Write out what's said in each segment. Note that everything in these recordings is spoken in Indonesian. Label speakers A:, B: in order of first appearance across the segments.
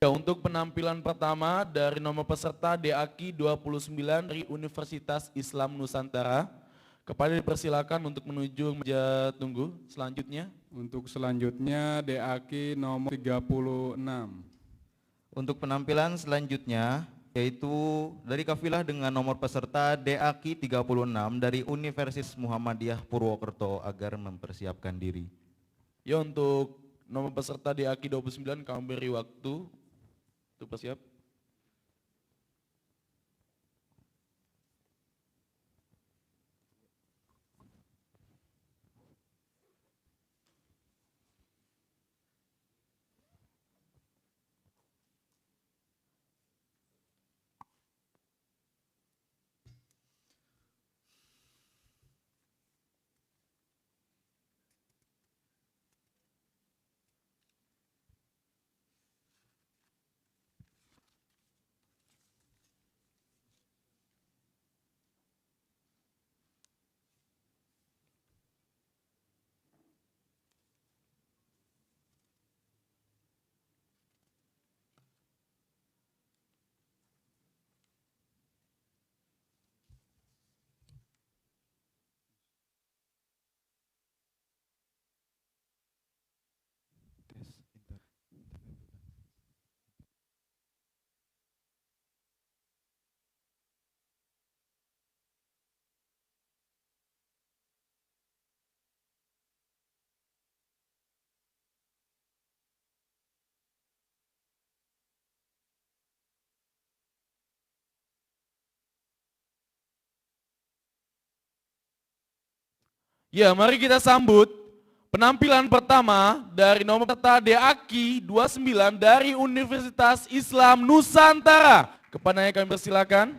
A: Ya, untuk penampilan pertama dari nomor peserta DAKI 29 dari Universitas Islam Nusantara. Kepada dipersilakan untuk menuju meja tunggu selanjutnya.
B: Untuk selanjutnya DAKI nomor 36.
C: Untuk penampilan selanjutnya yaitu dari kafilah dengan nomor peserta DAKI 36 dari Universitas Muhammadiyah Purwokerto agar mempersiapkan diri.
A: Ya, untuk nomor peserta DAKI 29 kami beri waktu untuk bersiap. Ya, mari kita sambut penampilan pertama dari nomor peserta DAKI 29 dari Universitas Islam Nusantara. Kepadanya kami persilakan.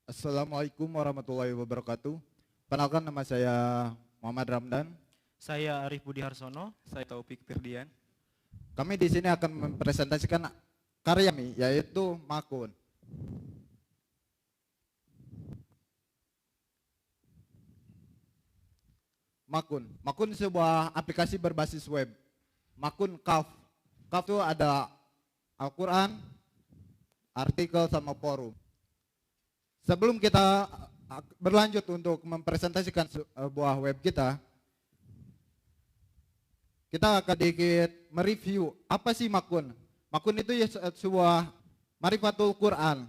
D: Assalamualaikum warahmatullahi wabarakatuh. Perkenalkan, nama saya Muhammad Ramdan.
E: Saya Arif Budi Harsono. Saya Taufik Firdian.
D: Kami di sini akan mempresentasikan karya kami, yaitu Makun. Makun sebuah aplikasi berbasis web. Makun Kaf. Kaf itu ada Al-Quran, artikel sama forum. Sebelum kita berlanjut untuk mempresentasikan sebuah web kita akan sedikit mereview apa sih Makun. Makun itu ya sebuah marifatul Quran.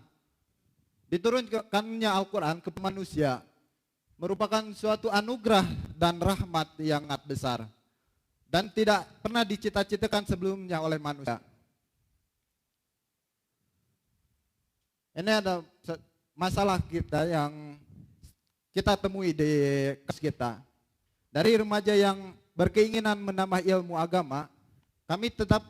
D: Diturunkannya Al-Quran ke manusia merupakan suatu anugerah dan rahmat yang sangat besar dan tidak pernah dicita-citakan sebelumnya oleh manusia. Ini ada masalah kita yang kita temui di kelas kita. Dari remaja yang berkeinginan menambah ilmu agama, kami tetap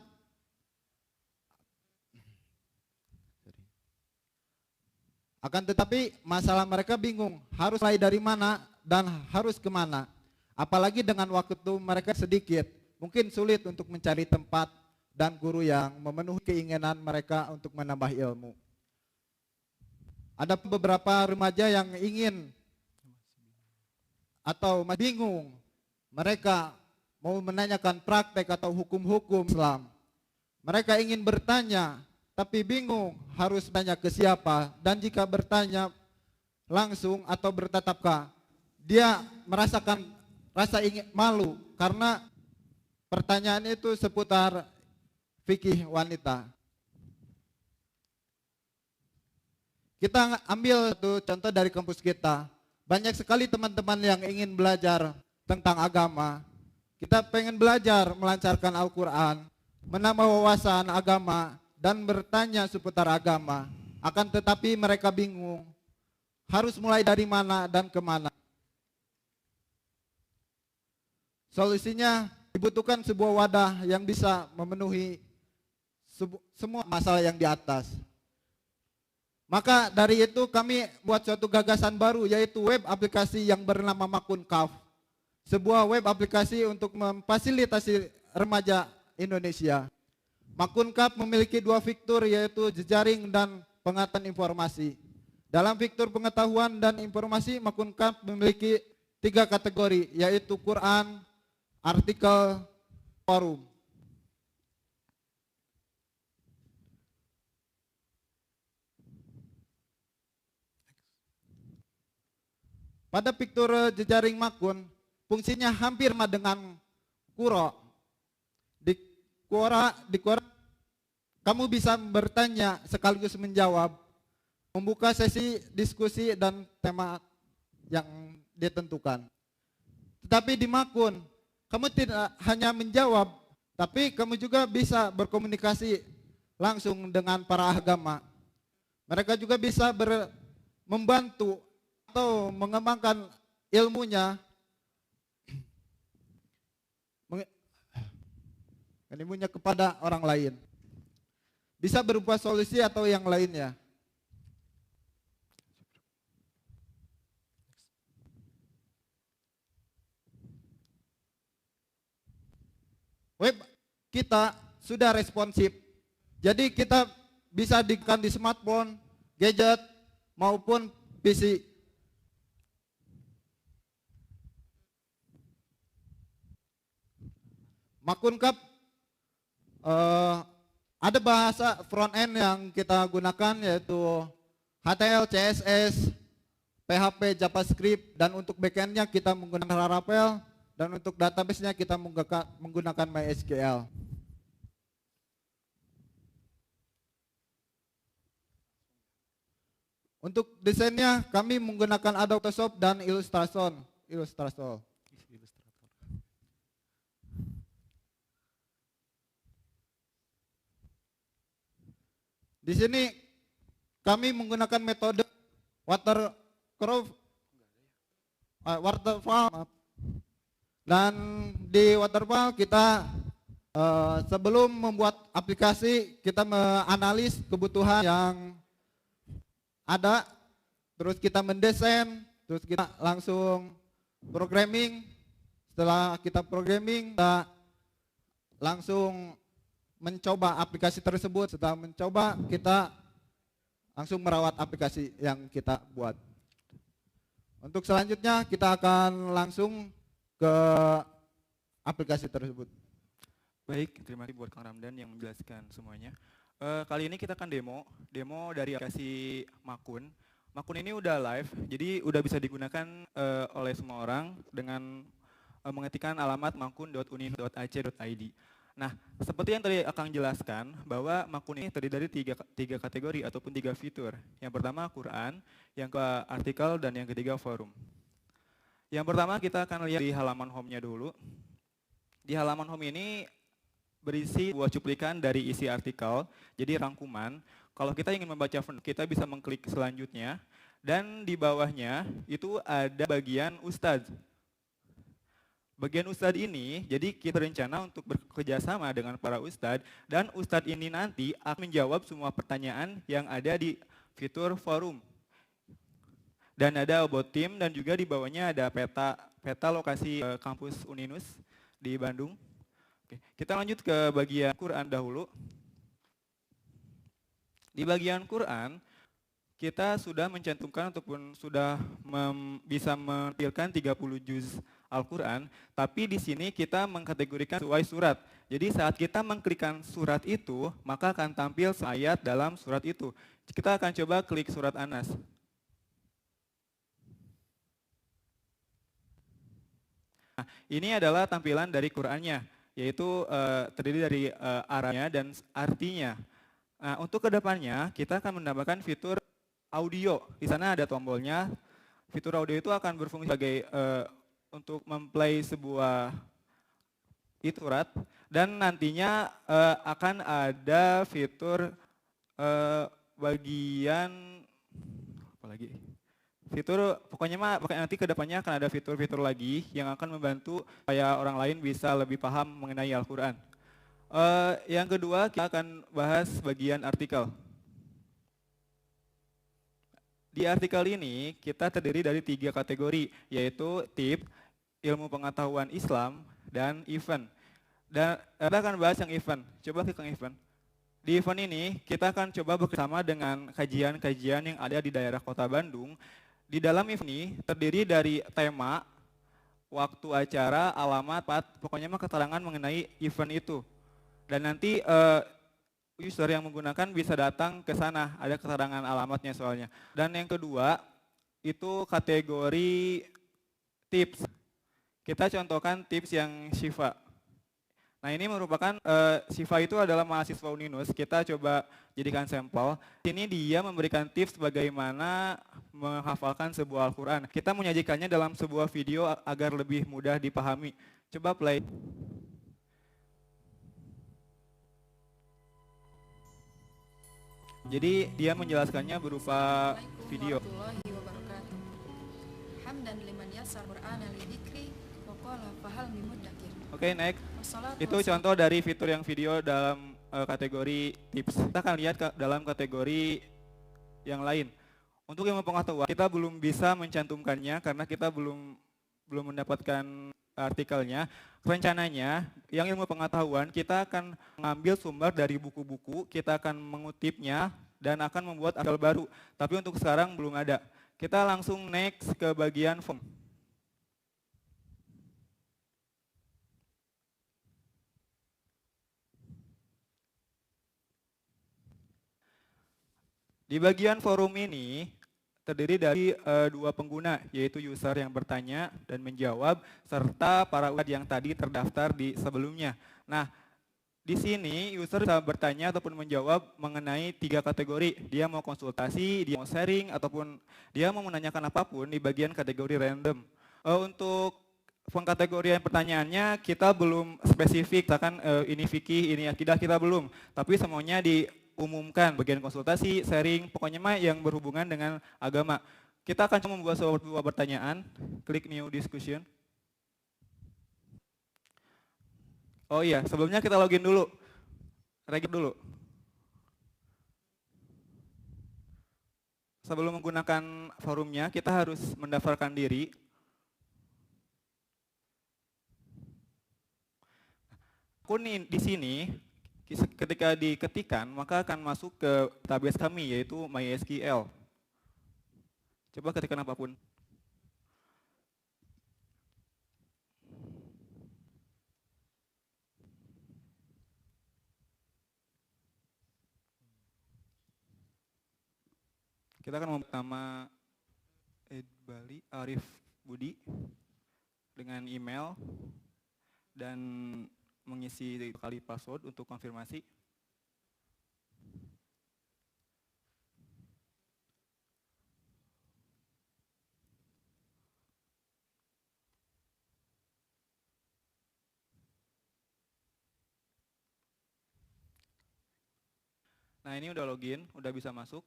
D: akan tetapi masalah mereka bingung harus mulai dari mana dan harus kemana. Apalagi dengan waktu mereka sedikit, mungkin sulit untuk mencari tempat dan guru yang memenuhi keinginan mereka untuk menambah ilmu. Ada beberapa remaja yang ingin atau bingung, mereka mau menanyakan praktek atau hukum-hukum Islam. Mereka ingin bertanya, tapi bingung harus tanya ke siapa, dan jika bertanya langsung atau bertatap muka, dia merasakan rasa ingin malu karena pertanyaan itu seputar fikih wanita. Kita ambil satu contoh dari kampus kita. Banyak sekali teman-teman yang ingin belajar tentang agama. Kita pengen belajar melancarkan Al-Quran, menambah wawasan agama, dan bertanya seputar agama. Akan tetapi mereka bingung, harus mulai dari mana dan kemana. Solusinya dibutuhkan sebuah wadah yang bisa memenuhi semua masalah yang di atas. Maka dari itu kami buat suatu gagasan baru, yaitu web aplikasi yang bernama Makunkaf. Sebuah web aplikasi untuk memfasilitasi remaja Indonesia. Makunkaf memiliki 2 fitur, yaitu jejaring dan pengetahuan informasi. Dalam fitur pengetahuan dan informasi, Makunkaf memiliki 3 kategori, yaitu Quran, artikel, forum. Pada fitur jejaring Makun, fungsinya hampir sama dengan Quora. Di Quora kamu bisa bertanya sekaligus menjawab, membuka sesi diskusi dan tema yang ditentukan. Tetapi di Makun, kamu tidak hanya menjawab, tapi kamu juga bisa berkomunikasi langsung dengan para agama. Mereka juga bisa membantu atau mengembangkan ilmunya kepada orang lain. Bisa berupa solusi atau yang lainnya. Web kita sudah responsif. Jadi kita bisa digunakan di smartphone, gadget, maupun PC. Makunkaf ada bahasa front end yang kita gunakan, yaitu HTML, CSS, PHP, JavaScript, dan untuk backendnya kita menggunakan Laravel, dan untuk database-nya kita menggunakan MySQL. Untuk desainnya kami menggunakan Adobe Photoshop dan Illustrator. Di sini kami menggunakan metode waterfall, dan di waterfall kita sebelum membuat aplikasi kita menganalisis kebutuhan yang ada, terus kita mendesain, terus kita langsung programming. Setelah kita programming, kita langsung mencoba aplikasi tersebut. Setelah mencoba, kita langsung merawat aplikasi yang kita buat. Untuk selanjutnya kita akan langsung ke aplikasi tersebut.
E: Baik, terima kasih buat Kang Ramdan yang menjelaskan semuanya. Kali ini kita akan demo dari aplikasi Makun. Makun ini udah live, jadi udah bisa digunakan oleh semua orang dengan mengetikkan alamat makun.unin.ac.id. Nah, seperti yang tadi Akang jelaskan, bahwa Makun ini terdiri dari tiga kategori ataupun 3 fitur. Yang pertama Quran, yang kedua artikel, dan yang ketiga forum. Yang pertama kita akan lihat di halaman home-nya dulu. Di halaman home ini berisi sebuah cuplikan dari isi artikel, jadi rangkuman. Kalau kita ingin membaca kita bisa mengklik selanjutnya, dan di bawahnya itu ada bagian Ustadz. Bagian Ustadz ini, jadi kita berencana untuk bekerja sama dengan para Ustadz, dan Ustadz ini nanti akan menjawab semua pertanyaan yang ada di fitur forum. Dan ada about team, dan juga di bawahnya ada peta lokasi kampus Uninus di Bandung. Oke, kita lanjut ke bagian Quran dahulu. Di bagian Quran, kita sudah mencantumkan ataupun sudah bisa menampilkan 30 juz Al-Quran, tapi di sini kita mengkategorikan sesuai surat. Jadi saat kita mengklikkan surat itu, maka akan tampil ayat dalam surat itu. Kita akan coba klik surat An-Nas. Nah, ini adalah tampilan dari Qurannya, yaitu terdiri dari arahnya dan artinya. Nah, untuk kedepannya kita akan menambahkan fitur audio. Di sana ada tombolnya. Fitur audio itu akan berfungsi sebagai untuk memplay sebuah surat, dan nantinya akan ada fitur bagian apa lagi? Fitur pokoknya nanti kedepannya akan ada fitur-fitur lagi yang akan membantu supaya orang lain bisa lebih paham mengenai Al-Quran. Yang kedua kita akan bahas bagian artikel. Di artikel ini kita terdiri dari 3 kategori, yaitu tip, ilmu pengetahuan Islam, dan event. Dan kita akan bahas yang event. Coba klik yang event. Di event ini kita akan coba bersama dengan kajian-kajian yang ada di daerah Kota Bandung. Di dalam event ini terdiri dari tema, waktu acara, alamat, pokoknya mah keterangan mengenai event itu. Dan nanti user yang menggunakan bisa datang ke sana, ada keterangan alamatnya soalnya. Dan yang kedua, itu kategori tips. Kita contohkan tips yang Syifa. Nah ini merupakan, Syifa itu adalah mahasiswa Uninus, kita coba jadikan sampel. Ini dia memberikan tips bagaimana menghafalkan sebuah Al-Quran. Kita menyajikannya dalam sebuah video agar lebih mudah dipahami. Coba play. Jadi dia menjelaskannya berupa video.
F: Warahmatullahi wabarakatuh. Hamdan liman yassar Qur'ana li dzikri wa qala fahal min muddakir.
E: Oke, next.
F: Wassalatu
E: Itu contoh dari fitur yang video dalam kategori tips. Kita akan lihat dalam kategori yang lain. Untuk ilmu pengetahuan kita belum bisa mencantumkannya karena kita belum mendapatkan artikelnya. Rencananya yang ilmu pengetahuan kita akan mengambil sumber dari buku-buku, kita akan mengutipnya dan akan membuat artikel baru. Tapi untuk sekarang belum ada. Kita langsung next ke bagian form. Di bagian forum ini terdiri dari 2 pengguna, yaitu user yang bertanya dan menjawab, serta para user yang tadi terdaftar di sebelumnya. Nah, di sini user bisa bertanya ataupun menjawab mengenai 3 kategori. Dia mau konsultasi, dia mau sharing, ataupun dia mau menanyakan apapun di bagian kategori random. Untuk pengkategorian pertanyaannya kita belum spesifik, misalkan ini fikih, ini akidah, kita belum. Tapi semuanya diumumkan, bagian konsultasi, sharing, pokoknya mah yang berhubungan dengan agama. Kita akan coba membuat sebuah pertanyaan, klik new discussion. Oh iya, sebelumnya kita login dulu, register dulu. Sebelum menggunakan forumnya, kita harus mendaftarkan diri. Akun di sini, ketika diketikkan, maka akan masuk ke database kami, yaitu MySQL. Coba ketikkan apapun. Kita akan membuat nama Bali Arif Budi dengan email dan mengisi 2 kali password untuk konfirmasi. Nah ini udah login, udah bisa masuk.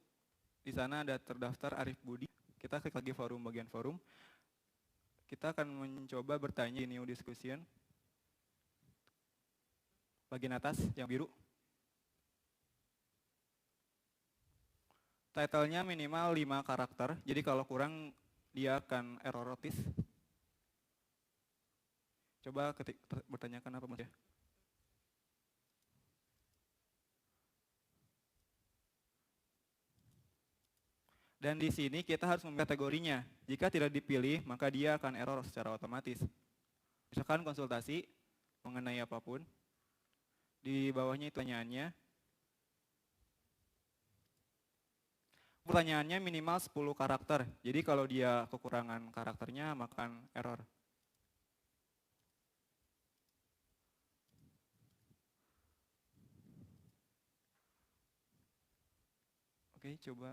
E: Di sana ada terdaftar Arif Budi. Kita klik lagi forum, bagian forum. Kita akan mencoba bertanya di new discussion. Bagian atas yang biru. Title-nya minimal 5 karakter, jadi kalau kurang dia akan error notice. Coba bertanyakan apa Mas ya? Dan di sini kita harus memilih kategorinya. Jika tidak dipilih, maka dia akan error secara otomatis. Misalkan konsultasi mengenai apapun. Di bawahnya itu pertanyaannya. Pertanyaannya minimal 10 karakter. Jadi kalau dia kekurangan karakternya, maka akan error. Oke, coba.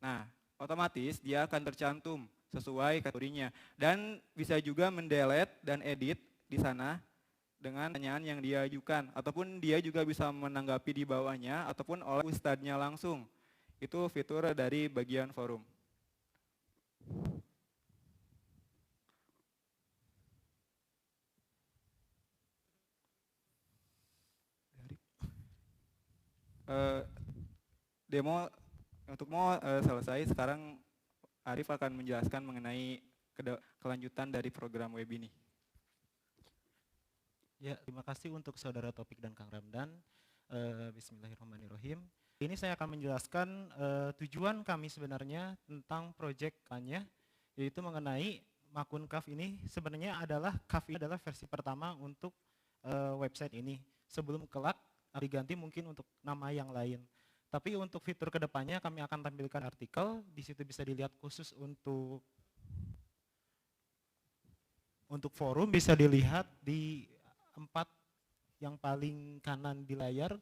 E: Nah, otomatis dia akan tercantum sesuai kategorinya. Dan bisa juga mendelete dan edit di sana dengan pertanyaan yang dia ajukan. Ataupun dia juga bisa menanggapi di bawahnya ataupun oleh ustadznya langsung. Itu fitur dari bagian forum. demo selesai. Sekarang Arif akan menjelaskan mengenai kelanjutan dari program web ini.
G: Ya, terima kasih untuk saudara Topik dan Kang Ramdan. Bismillahirrahmanirrahim. Ini saya akan menjelaskan tujuan kami sebenarnya tentang proyek-nya, yaitu mengenai Makun Kaf ini. Sebenarnya adalah Kaf ini adalah versi pertama untuk website ini. Sebelum kelak diganti mungkin untuk nama yang lain. Tapi untuk fitur kedepannya kami akan tampilkan artikel. Di situ bisa dilihat khusus untuk forum, bisa dilihat di 4 yang paling kanan di layar.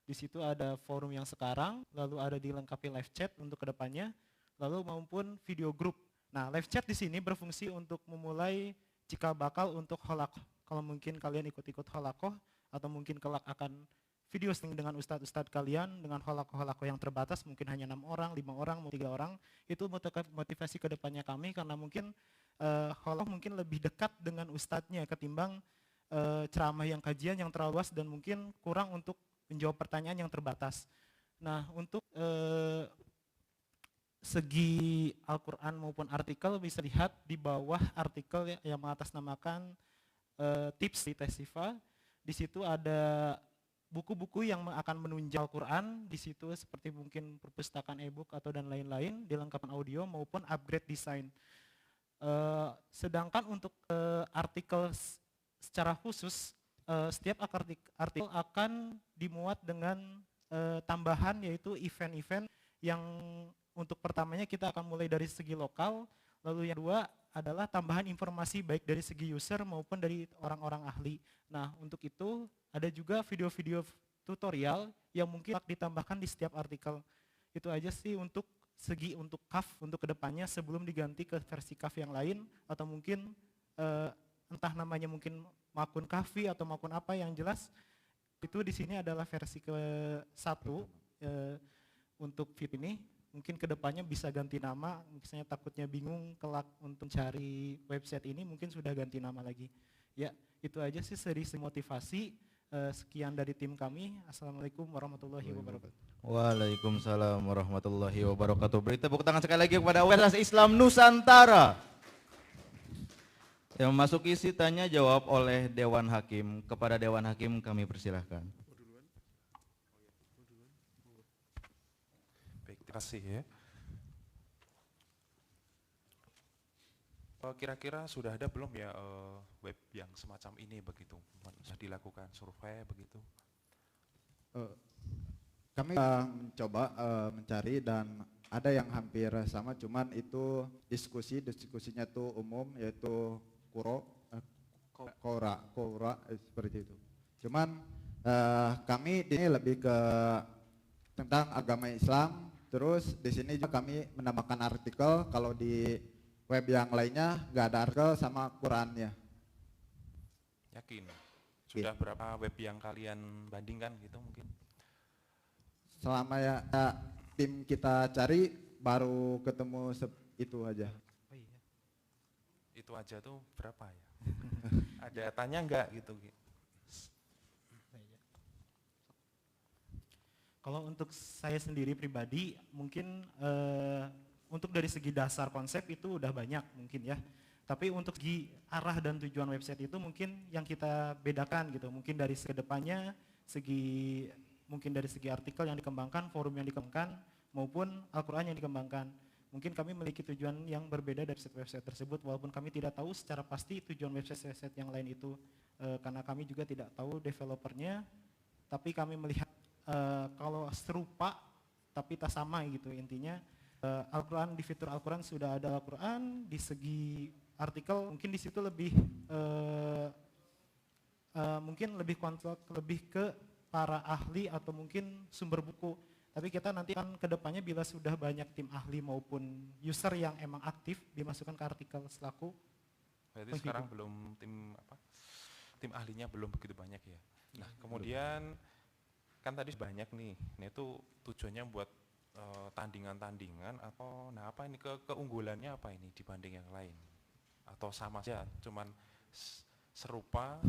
G: Di situ ada forum yang sekarang, lalu ada dilengkapi live chat untuk kedepannya, lalu maupun video group. Nah, live chat di sini berfungsi untuk memulai cikal bakal untuk holakoh. Kalau mungkin kalian ikut-ikut holakoh, atau mungkin kelak akan video streaming dengan ustadz-ustadz kalian dengan holakoh-holakoh yang terbatas, mungkin hanya 6 orang, 5 orang, 3 orang, itu motivasi kedepannya kami, karena mungkin holakoh mungkin lebih dekat dengan ustadznya ketimbang ceramah yang kajian yang terlalu luas dan mungkin kurang untuk menjawab pertanyaan yang terbatas. Nah, untuk segi Al-Quran maupun artikel bisa lihat di bawah artikel yang mengatasnamakan tips di Tesifa. Di situ ada buku-buku yang akan menunjang Al-Quran. Di situ seperti mungkin perpustakaan e-book atau dan lain-lain, dilengkapi audio maupun upgrade desain. Sedangkan untuk artikel secara khusus, setiap artikel akan dimuat dengan tambahan, yaitu event-event yang untuk pertamanya kita akan mulai dari segi lokal, lalu yang kedua adalah tambahan informasi baik dari segi user maupun dari orang-orang ahli. Nah, untuk itu ada juga video-video tutorial yang mungkin ditambahkan di setiap artikel. Itu aja sih untuk segi untuk KAF untuk kedepannya sebelum diganti ke versi KAF yang lain, atau mungkin entah namanya mungkin Makun Kafi atau Makun apa, yang jelas itu di sini adalah versi ke-1 untuk fit ini. Mungkin kedepannya bisa ganti nama, misalnya takutnya bingung kelak untuk cari website ini, mungkin sudah ganti nama lagi. Ya, itu aja sih seri motivasi. Sekian dari tim kami. Assalamualaikum warahmatullahi wabarakatuh.
C: Waalaikumsalam warahmatullahi wabarakatuh. Beri tepuk tangan sekali lagi kepada Universitas Islam Nusantara. Yang memasuki isi tanya jawab oleh Dewan Hakim. Kepada Dewan Hakim kami persilahkan.
H: Baik, terima kasih ya. Kira-kira sudah ada belum ya web yang semacam ini begitu? Sudah dilakukan survei begitu?
D: Kami mencoba mencari dan ada yang hampir sama, cuman itu diskusinya tuh umum, yaitu Quora seperti itu. Cuman kami ini lebih ke tentang agama Islam. Terus di sini juga kami menambahkan artikel. Kalau di web yang lainnya nggak ada artikel sama Qurannya.
H: Yakin? Sudah berapa web yang kalian bandingkan gitu mungkin?
D: Selama ya tim kita cari baru ketemu itu aja.
H: Itu aja tuh berapa ya? Ada tanya enggak gitu?
G: Kalau untuk saya sendiri pribadi, mungkin untuk dari segi dasar konsep itu udah banyak mungkin ya. Tapi untuk segi arah dan tujuan website itu mungkin yang kita bedakan gitu. Mungkin dari segi depannya, mungkin dari segi artikel yang dikembangkan, forum yang dikembangkan, maupun Al-Quran yang dikembangkan. Mungkin kami memiliki tujuan yang berbeda dari website tersebut, walaupun kami tidak tahu secara pasti tujuan website yang lain itu, karena kami juga tidak tahu developernya, tapi kami melihat kalau serupa tapi tak sama gitu intinya. Al-Quran, di fitur Al-Quran sudah ada Al-Quran, di segi artikel mungkin di situ lebih mungkin lebih kontrol lebih ke para ahli atau mungkin sumber buku. Tapi kita nanti kan kedepannya bila sudah banyak tim ahli maupun user yang emang aktif dimasukkan ke artikel selaku.
H: Berarti sekarang belum tim ahlinya belum begitu banyak ya. Nah kemudian kan tadi banyak nih, nah itu tujuannya buat tandingan-tandingan atau nah apa ini keunggulannya apa ini dibanding yang lain? Atau sama saja, cuman serupa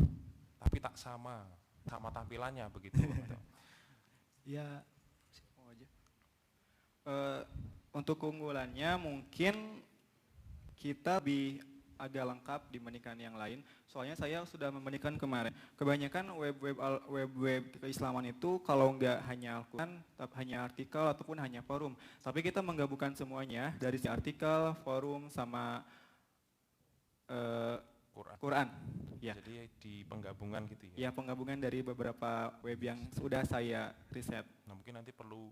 H: tapi tak sama tampilannya begitu?
G: Ya.
E: Eh, untuk keunggulannya mungkin kita lebih agak lengkap dibandingkan yang lain. Soalnya saya sudah membandingkan kemarin. Kebanyakan web-web keislaman itu kalau nggak hanya Al-Quran, hanya artikel ataupun hanya forum. Tapi kita menggabungkan semuanya dari si artikel, forum, sama Quran. Ya.
H: Jadi di penggabungan gitu ya.
E: Ya, penggabungan dari beberapa web yang sudah saya riset.
H: Nah mungkin nanti perlu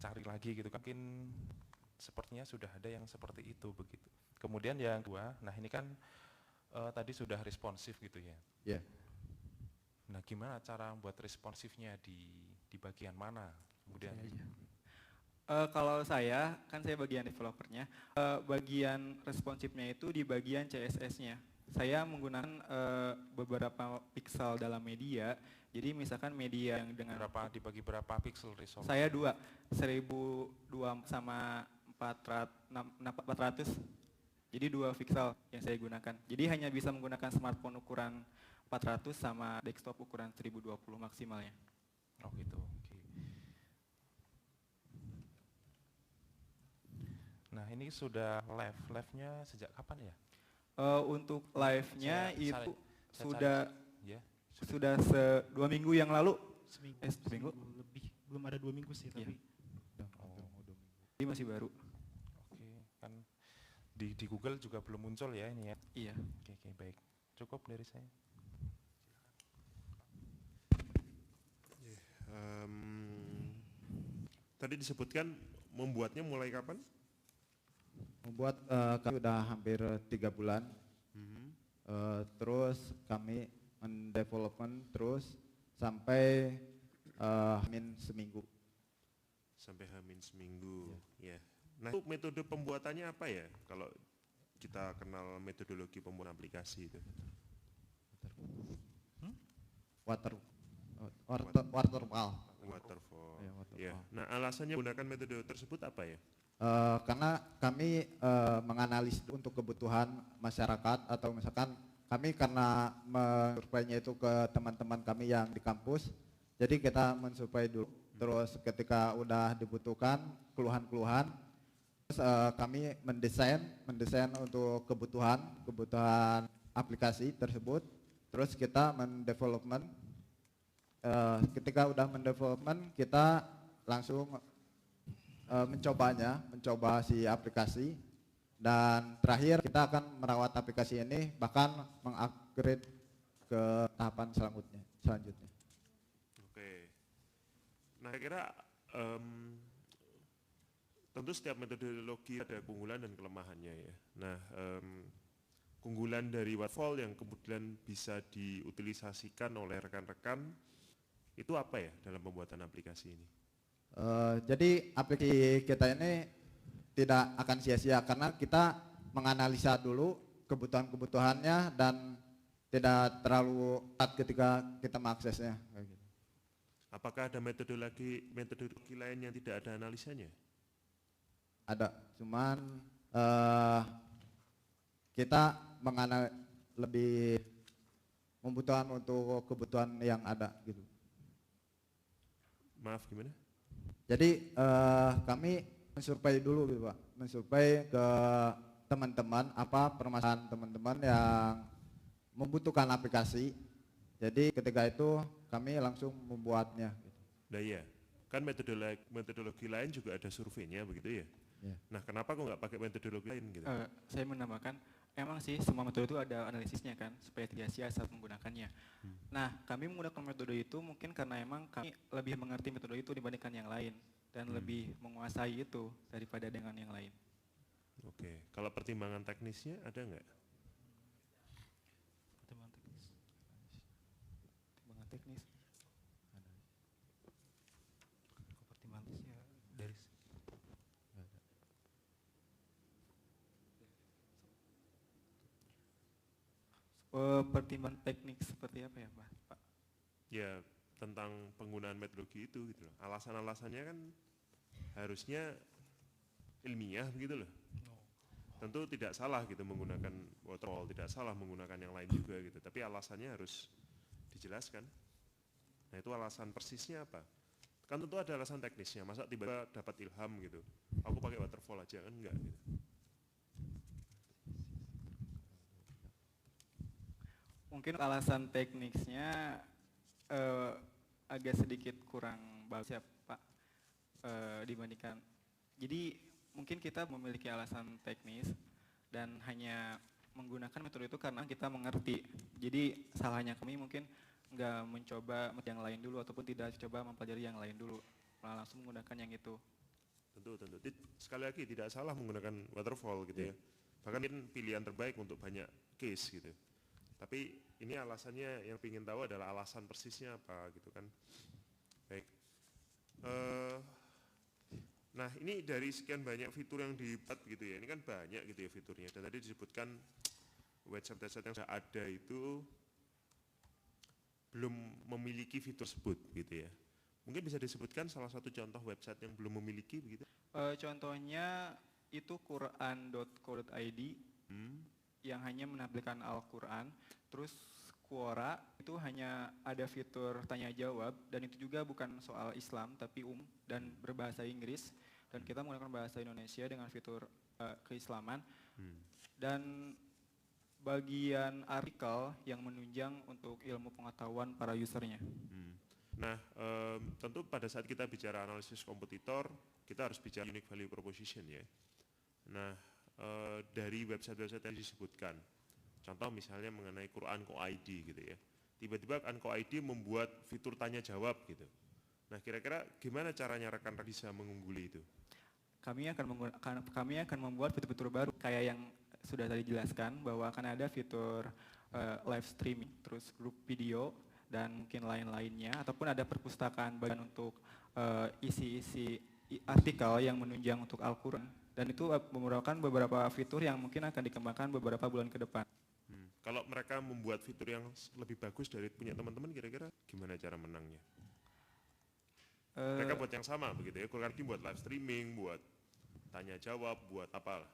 H: cari lagi gitu. Mungkin sepertinya sudah ada yang seperti itu begitu. Kemudian yang kedua, nah ini kan tadi sudah responsif gitu ya.
D: Ya.
H: Nah gimana cara buat responsifnya di bagian mana? Kemudian
E: Kalau saya, kan saya bagian developernya, bagian responsifnya itu di bagian CSS-nya. Saya menggunakan beberapa pixel dalam media, jadi misalkan media yang dengan
H: dibagi berapa pixel resolusi?
E: Saya 1002 sama 400, jadi 2 pixel yang saya gunakan. Jadi hanya bisa menggunakan smartphone ukuran 400 sama desktop ukuran 1020 maksimalnya.
H: Oh gitu, oke. Nah ini sudah live-nya sejak kapan ya?
E: Untuk live-nya itu sudah
H: ya,
E: sudah 2 minggu yang lalu.
G: Seminggu lebih, belum ada 2 minggu sih tapi.
E: Jadi masih baru.
H: Oke, kan di Google juga belum muncul ya ini ya?
E: Iya.
H: Oke, baik. Cukup dari saya.
I: Tadi disebutkan membuatnya mulai kapan?
D: Membuat kami sudah hampir 3 bulan. Terus kami mendevelopment terus sampai hamin seminggu.
I: Sampai hamin seminggu, ya. Nah, itu metode pembuatannya apa ya? Kalau kita kenal metodologi pembuatan aplikasi itu.
D: Waterfall.
I: Ya. Nah, alasannya menggunakan metode tersebut apa ya?
D: Karena kami menganalisis untuk kebutuhan masyarakat, atau misalkan kami karena mensurveinya itu ke teman-teman kami yang di kampus, jadi kita mensurvei dulu, terus ketika udah dibutuhkan keluhan-keluhan, terus kami mendesain untuk kebutuhan aplikasi tersebut, terus kita mendevelopment. Ketika udah mendevelopment, kita langsung mencoba si aplikasi, dan terakhir kita akan merawat aplikasi ini, bahkan mengupgrade ke tahapan selanjutnya.
I: Oke. Nah, kira tentu setiap metodologi ada keunggulan dan kelemahannya ya. Nah, keunggulan dari waterfall yang kemudian bisa diutilisasikan oleh rekan-rekan itu apa ya dalam pembuatan aplikasi ini?
D: Jadi aplikasi kita ini tidak akan sia-sia karena kita menganalisa dulu kebutuhan-kebutuhannya dan tidak terlalu ketat ketika kita mengaksesnya.
I: Apakah ada metodologi lain yang tidak ada analisanya?
D: Ada, cuman kita lebih membutuhkan untuk kebutuhan yang ada gitu.
I: Maaf, gimana?
D: Jadi kami mensurvei dulu gitu Pak, mensurvei ke teman-teman apa permasalahan teman-teman yang membutuhkan aplikasi. Jadi ketika itu kami langsung membuatnya.
I: Nah iya, kan metodologi lain juga ada surveinya begitu ya?
D: Ya.
I: Nah kenapa kok nggak pakai metodologi lain gitu?
E: Saya menambahkan, emang sih semua metode itu ada analisisnya kan, supaya tidak sia saat menggunakannya. Nah, kami menggunakan metode itu mungkin karena emang kami lebih mengerti metode itu dibandingkan yang lain, dan lebih menguasai itu daripada dengan yang lain.
I: Oke, kalau pertimbangan teknisnya ada nggak?
E: Pertimbangan teknis. Pertimbangan teknisnya dari pertimbangan teknik seperti apa ya Pak?
I: Ya tentang penggunaan metodologi itu gitu loh. Alasan-alasannya kan harusnya ilmiah begitu loh. Tentu tidak salah gitu menggunakan waterfall, tidak salah menggunakan yang lain juga gitu. Tapi alasannya harus dijelaskan. Nah itu alasan persisnya apa? Kan tentu ada alasan teknisnya, masa tiba-tiba dapat ilham gitu, aku pakai waterfall aja, kan enggak gitu.
E: Mungkin alasan teknisnya agak sedikit kurang bagus ya Pak, dibandingkan. Jadi mungkin kita memiliki alasan teknis dan hanya menggunakan metode itu karena kita mengerti. Jadi salahnya kami mungkin nggak mencoba yang lain dulu ataupun tidak coba mempelajari yang lain dulu, malah langsung menggunakan yang itu.
I: Tentu. Sekali lagi tidak salah menggunakan waterfall gitu ya. Bahkan ini pilihan terbaik untuk banyak case gitu. Tapi ini alasannya yang ingin tahu adalah alasan persisnya apa gitu kan. Baik. Nah ini dari sekian banyak fitur yang dibuat gitu ya, ini kan banyak gitu ya fiturnya. Dan tadi disebutkan website-website yang sudah ada itu belum memiliki fitur tersebut gitu ya. Mungkin bisa disebutkan salah satu contoh website yang belum memiliki begitu?
E: Contohnya itu quran.co.id yang hanya menampilkan Al-Quran. Terus Quora itu hanya ada fitur tanya jawab dan itu juga bukan soal Islam tapi dan berbahasa Inggris dan kita menggunakan bahasa Indonesia dengan fitur keislaman dan bagian artikel yang menunjang untuk ilmu pengetahuan para usernya.
I: Nah, tentu pada saat kita bicara analisis kompetitor, kita harus bicara unique value proposition ya. Nah, dari website-website yang disebutkan, contoh misalnya mengenai Quran.co.id gitu ya. Tiba-tiba Quran.co.id membuat fitur tanya jawab gitu. Nah, kira-kira gimana caranya rekan bisa mengungguli itu?
E: Kami akan membuat fitur-fitur baru kayak yang sudah tadi dijelaskan bahwa akan ada fitur live streaming, terus grup video dan mungkin lain-lainnya ataupun ada perpustakaan bagian untuk isi-isi artikel yang menunjang untuk Al-Quran dan itu merupakan beberapa fitur yang mungkin akan dikembangkan beberapa bulan ke depan.
I: Kalau mereka membuat fitur yang lebih bagus dari punya teman-teman, kira-kira gimana cara menangnya? Mereka buat yang sama begitu ya, Quran buat live streaming, buat tanya jawab, buat apa?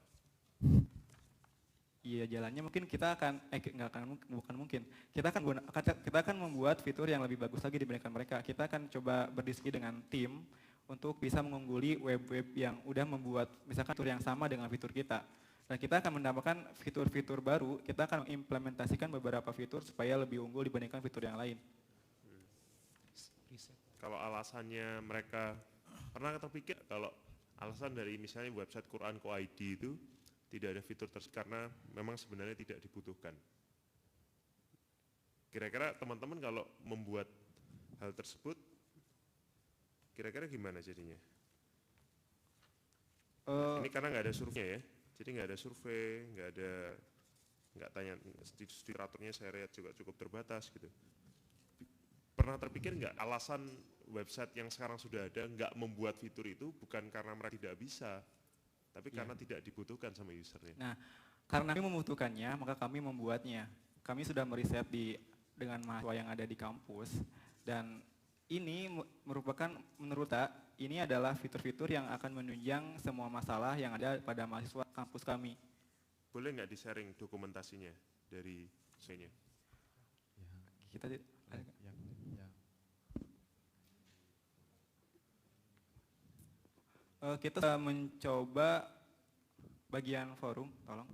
E: Iya, jalannya mungkin kita akan bukan mungkin. Kita akan membuat fitur yang lebih bagus lagi dibandingkan mereka. Kita akan coba berdiskusi dengan tim untuk bisa mengungguli web-web yang udah membuat misalkan fitur yang sama dengan fitur kita. Dan kita akan menambahkan fitur-fitur baru, kita akan mengimplementasikan beberapa fitur supaya lebih unggul dibandingkan fitur yang lain.
I: Kalau alasannya mereka, pernah terpikir kalau alasan dari misalnya website Quran.co.id itu tidak ada fitur tersebut karena memang sebenarnya tidak dibutuhkan. Kira-kira teman-teman kalau membuat hal tersebut, kira-kira gimana jadinya? Ini karena nggak ada survei ya, jadi nggak ada survei, nggak tanya, literaturnya saya lihat juga cukup terbatas gitu. Pernah terpikir nggak alasan website yang sekarang sudah ada nggak membuat fitur itu bukan karena mereka tidak bisa, tapi karena tidak dibutuhkan sama usernya.
E: Nah, karena kami membutuhkannya, maka kami membuatnya. Kami sudah meriset dengan mahasiswa yang ada di kampus, dan ini merupakan menurut ini adalah fitur-fitur yang akan menunjang semua masalah yang ada pada mahasiswa kampus kami.
I: Boleh nggak di-sharing dokumentasinya dari saya?
E: Kita mencoba bagian forum, tolong.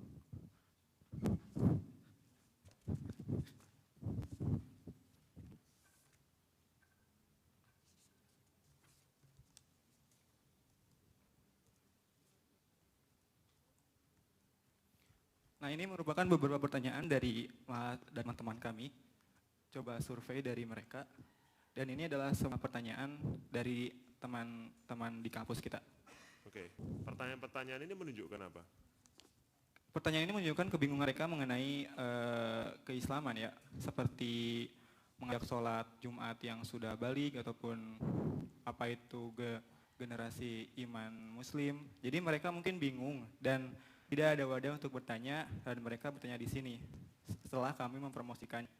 E: Nah, ini merupakan beberapa pertanyaan dari teman-teman kami. Coba survei dari mereka. Dan ini adalah semua pertanyaan dari teman-teman di kampus kita.
I: Oke, pertanyaan-pertanyaan ini menunjukkan apa?
E: Pertanyaan ini menunjukkan kebingungan mereka mengenai keislaman ya, seperti mengajak sholat Jumat yang sudah balik ataupun apa itu generasi iman Muslim. Jadi mereka mungkin bingung dan tidak ada wadah untuk bertanya dan mereka bertanya di sini setelah kami mempromosikannya.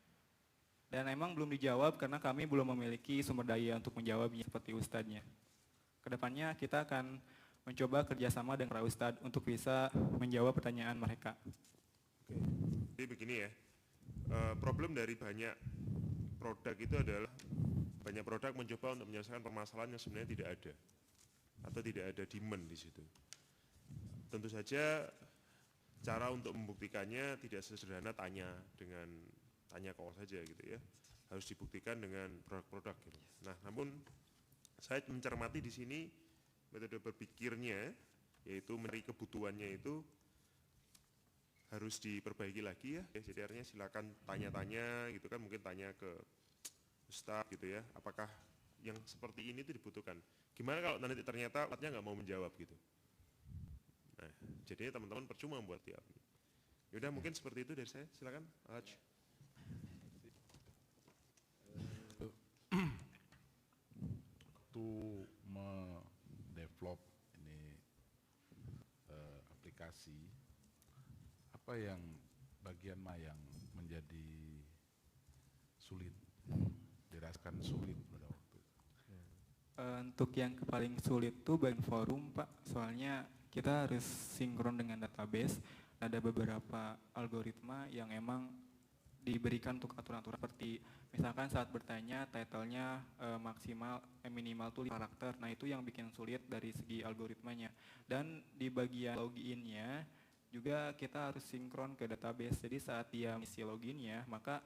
E: Dan emang belum dijawab karena kami belum memiliki sumber daya untuk menjawabnya seperti ustadznya. Kedepannya kita akan mencoba kerjasama dengan para ustadz untuk bisa menjawab pertanyaan mereka.
I: Oke. Jadi begini ya, problem dari banyak produk itu adalah banyak produk mencoba untuk menyelesaikan permasalahan yang sebenarnya tidak ada atau tidak ada demand di situ. Tentu saja cara untuk membuktikannya tidak sesederhana tanya call saja gitu ya. Harus dibuktikan dengan produk-produk gitu. Nah, namun saya mencermati di sini metode berpikirnya, yaitu mencari kebutuhannya itu harus diperbaiki lagi ya. Jadi artinya silakan tanya-tanya gitu kan, mungkin tanya ke Ustaz gitu ya, apakah yang seperti ini itu dibutuhkan. Gimana kalau nanti ternyata Ustaznya nggak mau menjawab gitu. Nah, jadinya teman-teman percuma buat dia. Yaudah mungkin seperti itu dari saya, silakan Alhaj.
J: Waktu mendevelop ini aplikasi, apa yang bagian mana yang menjadi sulit, dirasakan sulit pada waktu itu?
E: Untuk yang paling sulit tuh bagian forum Pak, soalnya kita harus sinkron dengan database. Ada beberapa algoritma yang emang diberikan untuk aturan-aturan seperti misalkan saat bertanya title-nya minimal tuh 5 karakter. Nah itu yang bikin sulit dari segi algoritmanya. Dan di bagian login-nya juga kita harus sinkron ke database. Jadi saat dia isi login-nya, maka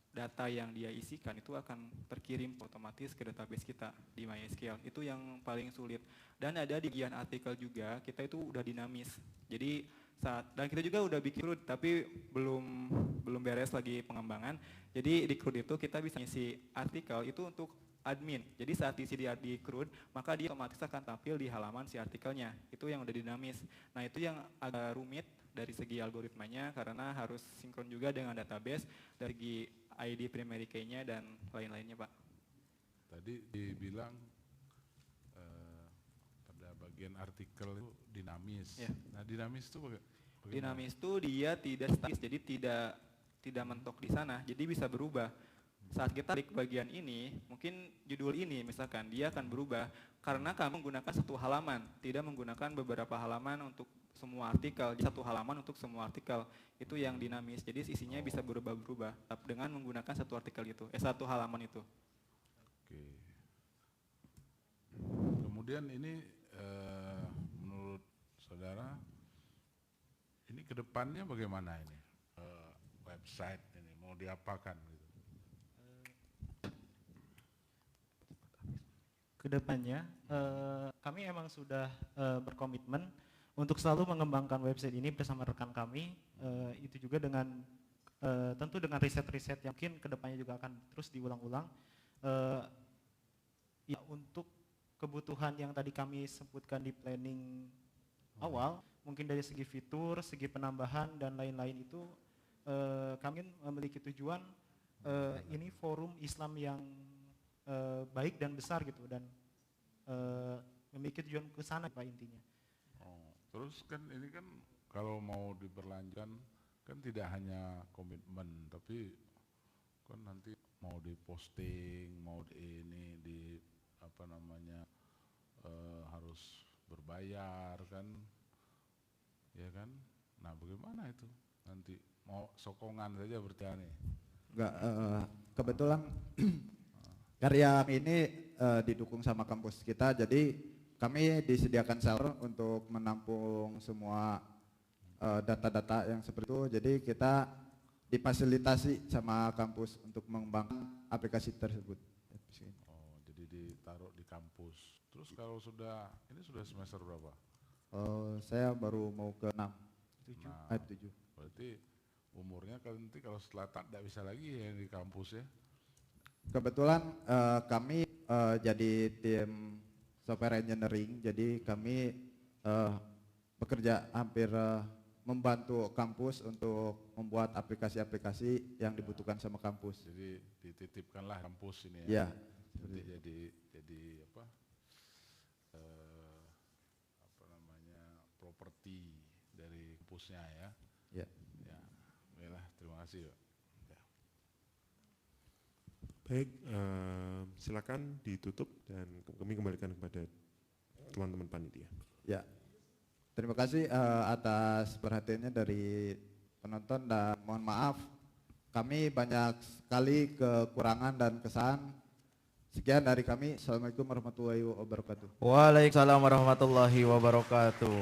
E: data yang dia isikan itu akan terkirim otomatis ke database kita di MySQL. Itu yang paling sulit. Dan ada di bagian artikel juga, kita itu udah dinamis. Jadi dan kita juga udah bikin CRUD tapi belum beres lagi pengembangan. Jadi di CRUD itu kita bisa ngisi artikel itu untuk admin. Jadi saat diisi di CRUD, maka dia otomatis akan tampil di halaman si artikelnya. Itu yang udah dinamis. Nah itu yang agak rumit dari segi algoritmanya karena harus sinkron juga dengan database dari segi ID primary key-nya dan lain-lainnya Pak.
J: Tadi dibilang pada bagian artikel itu dinamis.
E: Ya.
J: Nah dinamis itu bagaimana?
E: Dinamis itu dia tidak statis, jadi tidak mentok di sana, jadi bisa berubah. Saat kita klik bagian ini, mungkin judul ini misalkan, dia akan berubah karena kami menggunakan satu halaman, tidak menggunakan beberapa halaman untuk semua artikel, satu halaman untuk semua artikel. Itu yang dinamis, jadi isinya bisa berubah-berubah dengan menggunakan satu artikel itu, satu halaman itu.
J: Oke. Kemudian ini menurut saudara, ini kedepannya bagaimana ini website ini mau diapakan gitu?
G: Kedepannya kami emang sudah berkomitmen untuk selalu mengembangkan website ini bersama rekan kami. Itu juga dengan tentu dengan riset-riset yang mungkin kedepannya juga akan terus diulang-ulang. Ya, untuk kebutuhan yang tadi kami sebutkan di planning awal, mungkin dari segi fitur, segi penambahan dan lain-lain itu kami memiliki tujuan ini forum Islam yang baik dan besar gitu dan memiliki tujuan ke sana Pak intinya.
J: Oh, terus kan ini kan kalau mau diberlanjutkan kan tidak hanya komitmen tapi kan nanti mau diposting, mau harus berbayar kan, ya kan? Nah bagaimana itu nanti mau sokongan saja berarti nih?
D: Enggak, kebetulan karya ini didukung sama kampus kita, jadi kami disediakan server untuk menampung semua data-data yang seperti itu. Jadi kita difasilitasi sama kampus untuk mengembangkan aplikasi tersebut.
J: Oh, jadi ditaruh di kampus. Terus kalau ini sudah semester berapa?
D: Saya baru mau ke 6. 7.
J: Berarti umurnya nanti kalau setelah tidak bisa lagi ya di kampus ya?
D: Kebetulan kami jadi tim software engineering, jadi kami bekerja hampir membantu kampus untuk membuat aplikasi-aplikasi yang dibutuhkan sama kampus.
J: Jadi dititipkanlah kampus ini ya? Iya. Jadi properti dari kampusnya ya?
D: Iya.
J: Ya, baiklah, terima kasih Pak. Ya.
I: Baik, silakan ditutup dan kami kembalikan kepada teman-teman panitia.
D: Ya, terima kasih atas perhatiannya dari penonton dan mohon maaf kami banyak sekali kekurangan dan kesalahan Sekian dari kami. Assalamualaikum warahmatullahi wabarakatuh.
C: Waalaikumsalam warahmatullahi wabarakatuh.